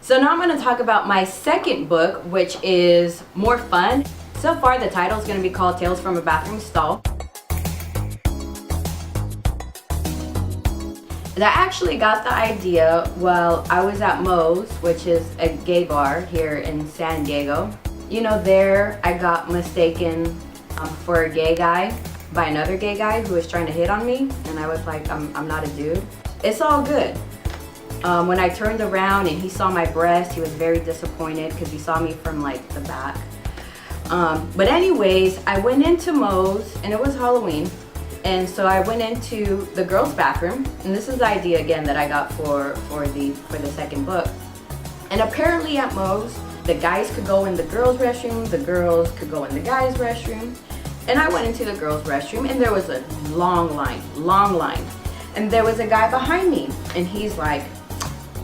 So now I'm going to talk about my second book, which is more fun. So far the title is going to be called Tales from a Bathroom Stall. I actually got the idea while I was at Moe's, which is a gay bar here in San Diego. You know, there I got mistaken for a gay guy by another gay guy who was trying to hit on me, and I was like, I'm not a dude. It's all good. When I turned around and he saw my breast, he was very disappointed because he saw me from like the back. But anyways, I went into Moe's and it was Halloween. And so I went into the girls' bathroom, and this is the idea again that I got for the second book. And apparently at Moe's, the guys could go in the girls' restroom, the girls could go in the guys' restroom. And I went into the girls' restroom and there was a long line. And there was a guy behind me and he's like,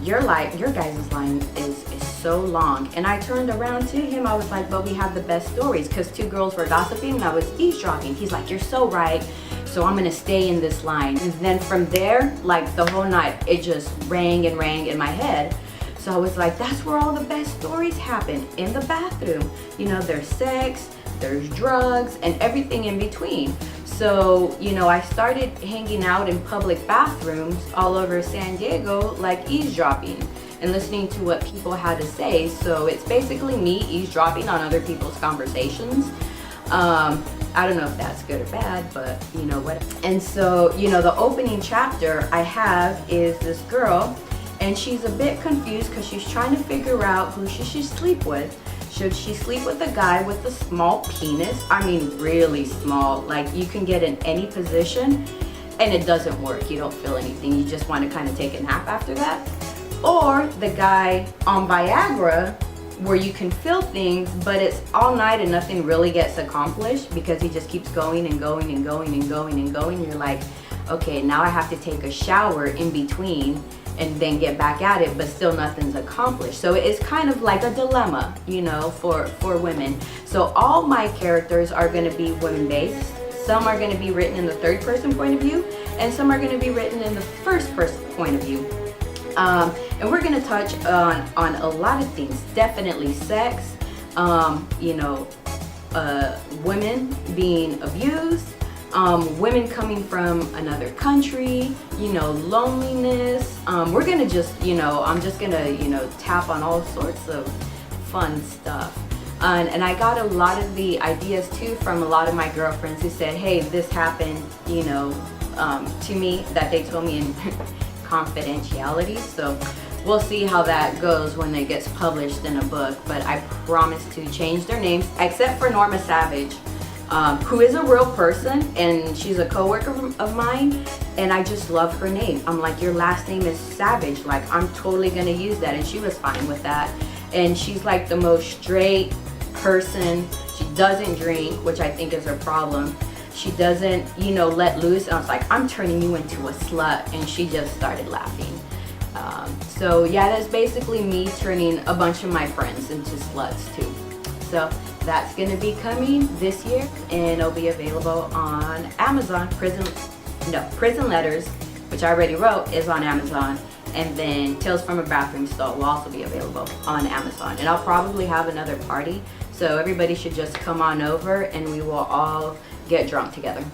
your guys' line is so long. And I turned around to him, I was like, but we have the best stories, because two girls were gossiping and I was eavesdropping. He's like, you're so right, so I'm gonna stay in this line. And then from there, like the whole night, it just rang and rang in my head. So I was like, that's where all the best stories happen, in the bathroom. You know, there's sex, there's drugs, and everything in between. So, you know, I started hanging out in public bathrooms all over San Diego, like eavesdropping and listening to what people had to say. So it's basically me eavesdropping on other people's conversations. I don't know if that's good or bad, but you know what. And so, you know, the opening chapter I have is this girl, and she's a bit confused because she's trying to figure out who she should sleep with. Should she sleep with a guy with a small penis? I mean, really small. Like, you can get in any position and it doesn't work. You don't feel anything. You just want to kind of take a nap after that. Or the guy on Viagra, where you can feel things, but it's all night and nothing really gets accomplished because he just keeps going and going and going and going and going. You're like, okay, now I have to take a shower in between and then get back at it, but still nothing's accomplished. So it's kind of like a dilemma, you know, for women. So all my characters are going to be women-based. Some are going to be written in the third-person point of view, and some are going to be written in the first-person point of view. And we're going to touch on a lot of things. Definitely sex, you know, women being abused, women coming from another country, you know, loneliness. We're gonna just, you know, I'm just gonna, you know, tap on all sorts of fun stuff. And I got a lot of the ideas too from a lot of my girlfriends who said, hey, this happened, you know, to me, that they told me in confidentiality. So we'll see how that goes when it gets published in a book. But I promise to change their names, except for Norma Savage, who is a real person, and she's a co-worker of mine, and I just love her name. I'm like, your last name is Savage, like I'm totally gonna use that, and she was fine with that. And she's like the most straight person. She doesn't drink, which I think is her problem. She doesn't, you know, let loose. And I was like, I'm turning you into a slut, and she just started laughing. So yeah, that's basically me turning a bunch of my friends into sluts too. So that's gonna be coming this year, and it'll be available on Amazon. Prison Letters, which I already wrote, is on Amazon. And then Tales from a Bathroom Stall will also be available on Amazon. And I'll probably have another party, so everybody should just come on over and we will all get drunk together.